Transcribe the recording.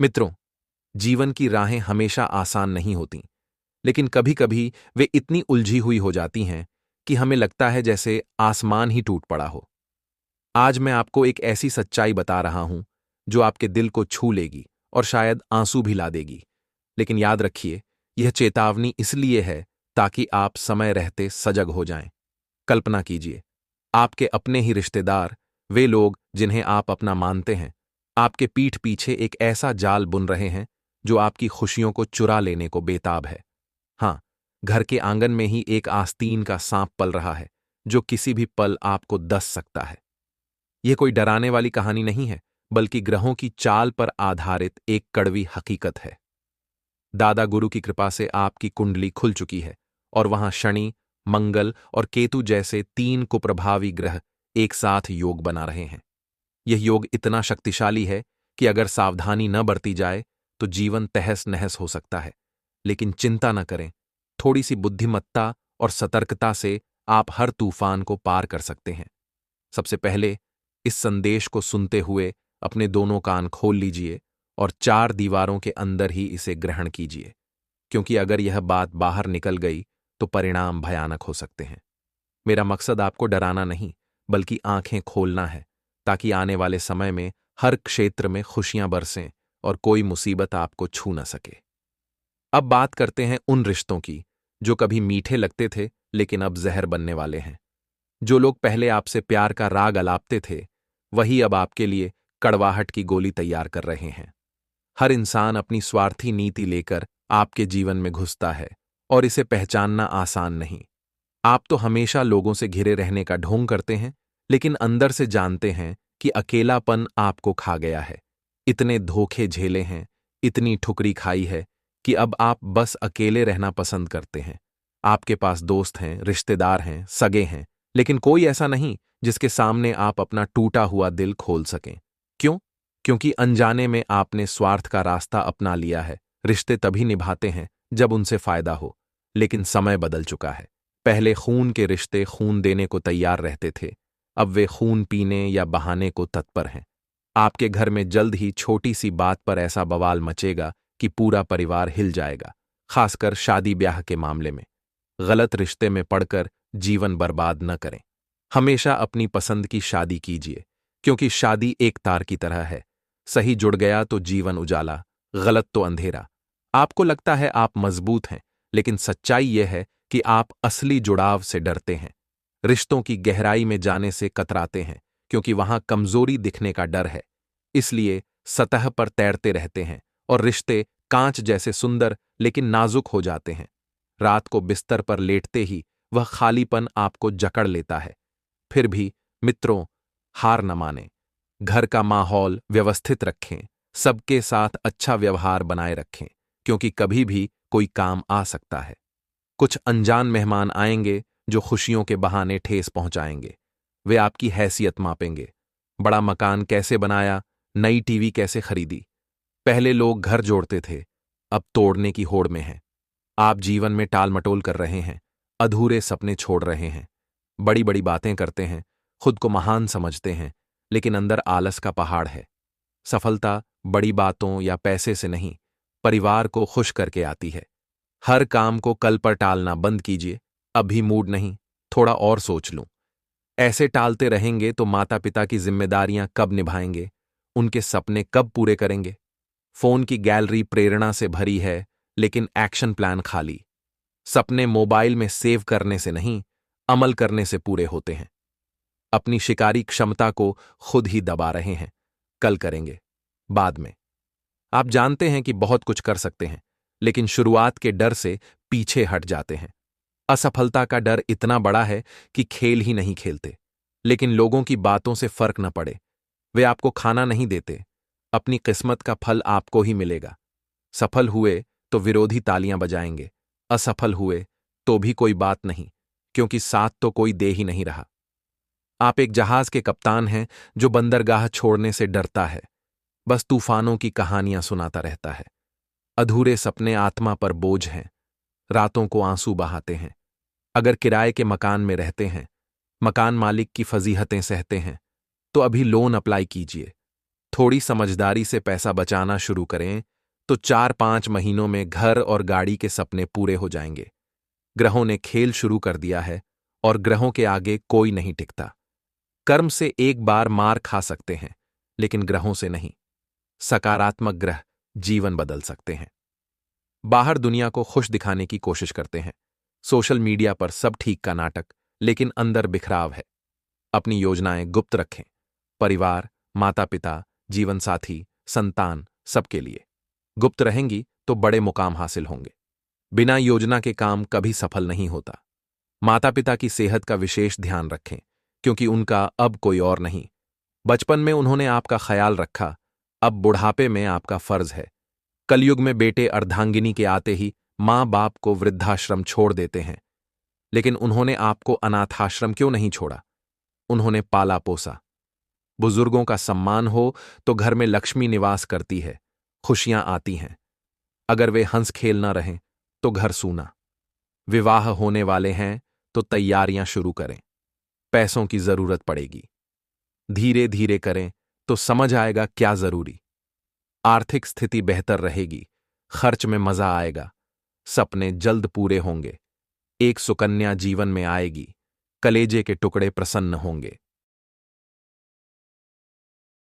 मित्रों, जीवन की राहें हमेशा आसान नहीं होती, लेकिन कभी-कभी वे इतनी उलझी हुई हो जाती हैं कि हमें लगता है जैसे आसमान ही टूट पड़ा हो। आज मैं आपको एक ऐसी सच्चाई बता रहा हूं जो आपके दिल को छू लेगी और शायद आंसू भी ला देगी। लेकिन याद रखिए, यह चेतावनी इसलिए है ताकि आप समय रहते सजग हो जाएं। कल्पना कीजिए, आपके अपने ही रिश्तेदार, वे लोग जिन्हें आप अपना मानते हैं, आपके पीठ पीछे एक ऐसा जाल बुन रहे हैं जो आपकी खुशियों को चुरा लेने को बेताब है। हाँ, घर के आंगन में ही एक आस्तीन का सांप पल रहा है जो किसी भी पल आपको डस सकता है। यह कोई डराने वाली कहानी नहीं है, बल्कि ग्रहों की चाल पर आधारित एक कड़वी हकीकत है। दादा गुरु की कृपा से आपकी कुंडली खुल चुकी है और वहां शनि, मंगल और केतु जैसे तीन कुप्रभावी ग्रह एक साथ योग बना रहे हैं। यह योग इतना शक्तिशाली है कि अगर सावधानी न बरती जाए तो जीवन तहस नहस हो सकता है। लेकिन चिंता न करें, थोड़ी सी बुद्धिमत्ता और सतर्कता से आप हर तूफान को पार कर सकते हैं। सबसे पहले इस संदेश को सुनते हुए अपने दोनों कान खोल लीजिए और चार दीवारों के अंदर ही इसे ग्रहण कीजिए, क्योंकि अगर यह बात बाहर निकल गई तो परिणाम भयानक हो सकते हैं। मेरा मकसद आपको डराना नहीं, बल्कि आंखें खोलना है, ताकि आने वाले समय में हर क्षेत्र में खुशियां बरसें और कोई मुसीबत आपको छू न सके। अब बात करते हैं उन रिश्तों की जो कभी मीठे लगते थे लेकिन अब जहर बनने वाले हैं। जो लोग पहले आपसे प्यार का राग अलापते थे, वही अब आपके लिए कड़वाहट की गोली तैयार कर रहे हैं। हर इंसान अपनी स्वार्थी नीति लेकर आपके जीवन में घुसता है और इसे पहचानना आसान नहीं। आप तो हमेशा लोगों से घिरे रहने का ढोंग करते हैं, लेकिन अंदर से जानते हैं कि अकेलापन आपको खा गया है। इतने धोखे झेले हैं, इतनी ठुकरी खाई है कि अब आप बस अकेले रहना पसंद करते हैं। आपके पास दोस्त हैं, रिश्तेदार हैं, सगे हैं, लेकिन कोई ऐसा नहीं जिसके सामने आप अपना टूटा हुआ दिल खोल सकें। क्यों? क्योंकि अनजाने में आपने स्वार्थ का रास्ता अपना लिया है। रिश्ते तभी निभाते हैं जब उनसे फायदा हो, लेकिन समय बदल चुका है। पहले खून के रिश्ते खून देने को तैयार रहते थे, अब वे खून पीने या बहाने को तत्पर हैं। आपके घर में जल्द ही छोटी सी बात पर ऐसा बवाल मचेगा कि पूरा परिवार हिल जाएगा, खासकर शादी ब्याह के मामले में। गलत रिश्ते में पड़कर जीवन बर्बाद न करें। हमेशा अपनी पसंद की शादी कीजिए, क्योंकि शादी एक तार की तरह है। सही जुड़ गया तो जीवन उजाला, गलत तो अंधेरा। आपको लगता है आप मजबूत हैं, लेकिन सच्चाई यह है कि आप असली जुड़ाव से डरते हैं। रिश्तों की गहराई में जाने से कतराते हैं, क्योंकि वहां कमजोरी दिखने का डर है। इसलिए सतह पर तैरते रहते हैं और रिश्ते कांच जैसे सुंदर लेकिन नाजुक हो जाते हैं। रात को बिस्तर पर लेटते ही वह खालीपन आपको जकड़ लेता है। फिर भी मित्रों, हार न मानें। घर का माहौल व्यवस्थित रखें, सबके साथ अच्छा व्यवहार बनाए रखें, क्योंकि कभी भी कोई काम आ सकता है। कुछ अनजान मेहमान आएंगे जो खुशियों के बहाने ठेस पहुंचाएंगे। वे आपकी हैसियत मापेंगे। बड़ा मकान कैसे बनाया, नई टीवी कैसे खरीदी। पहले लोग घर जोड़ते थे, अब तोड़ने की होड़ में हैं। आप जीवन में टाल-मटोल कर रहे हैं, अधूरे सपने छोड़ रहे हैं, बड़ी-बड़ी बातें करते हैं, खुद को महान समझते हैं, लेकिन अंदर आलस का पहाड़ है। सफलता बड़ी बातों या पैसे से नहीं, परिवार को खुश करके आती है। हर काम को कल पर टालना बंद कीजिए। अभी मूड नहीं, थोड़ा और सोच लूं। ऐसे टालते रहेंगे तो माता-पिता की जिम्मेदारियां कब निभाएंगे, उनके सपने कब पूरे करेंगे। फोन की गैलरी प्रेरणा से भरी है, लेकिन एक्शन प्लान खाली। सपने मोबाइल में सेव करने से नहीं, अमल करने से पूरे होते हैं। अपनी शिकारी क्षमता को खुद ही दबा रहे हैं। कल करेंगे, बाद में। आप जानते हैं कि बहुत कुछ कर सकते हैं, लेकिन शुरुआत के डर से पीछे हट जाते हैं। असफलता का डर इतना बड़ा है कि खेल ही नहीं खेलते। लेकिन लोगों की बातों से फर्क न पड़े, वे आपको खाना नहीं देते। अपनी किस्मत का फल आपको ही मिलेगा। सफल हुए तो विरोधी तालियां बजाएंगे, असफल हुए तो भी कोई बात नहीं, क्योंकि साथ तो कोई दे ही नहीं रहा। आप एक जहाज के कप्तान हैं जो बंदरगाह छोड़ने से डरता है, बस तूफानों की कहानियां सुनाता रहता है। अधूरे सपने आत्मा पर बोझ हैं, रातों को आंसू बहाते हैं। अगर किराए के मकान में रहते हैं, मकान मालिक की फजीहतें सहते हैं, तो अभी लोन अप्लाई कीजिए। थोड़ी समझदारी से पैसा बचाना शुरू करें तो 4-5 महीनों में घर और गाड़ी के सपने पूरे हो जाएंगे। ग्रहों ने खेल शुरू कर दिया है और ग्रहों के आगे कोई नहीं टिकता। कर्म से एक बार मार खा सकते हैं, लेकिन ग्रहों से नहीं। सकारात्मक ग्रह जीवन बदल सकते हैं। बाहर दुनिया को खुश दिखाने की कोशिश करते हैं। सोशल मीडिया पर सब ठीक का नाटक, लेकिन अंदर बिखराव है। अपनी योजनाएं गुप्त रखें। परिवार, माता पिता, जीवन साथी, संतान, सबके लिए गुप्त रहेंगी तो बड़े मुकाम हासिल होंगे। बिना योजना के काम कभी सफल नहीं होता। माता पिता की सेहत का विशेष ध्यान रखें, क्योंकि उनका अब कोई और नहीं। बचपन में उन्होंने आपका ख्याल रखा, अब बुढ़ापे में आपका फर्ज है। कलयुग में बेटे अर्धांगिनी के आते ही मां बाप को वृद्धाश्रम छोड़ देते हैं, लेकिन उन्होंने आपको अनाथाश्रम क्यों नहीं छोड़ा? उन्होंने पाला पोसा। बुजुर्गों का सम्मान हो तो घर में लक्ष्मी निवास करती है, खुशियां आती हैं। अगर वे हंस खेल न रहें तो घर सूना। विवाह होने वाले हैं तो तैयारियां शुरू करें। पैसों की जरूरत पड़ेगी, धीरे धीरे करें तो समझ आएगा क्या जरूरी। आर्थिक स्थिति बेहतर रहेगी, खर्च में मजा आएगा, सपने जल्द पूरे होंगे। एक सुकन्या जीवन में आएगी, कलेजे के टुकड़े प्रसन्न होंगे।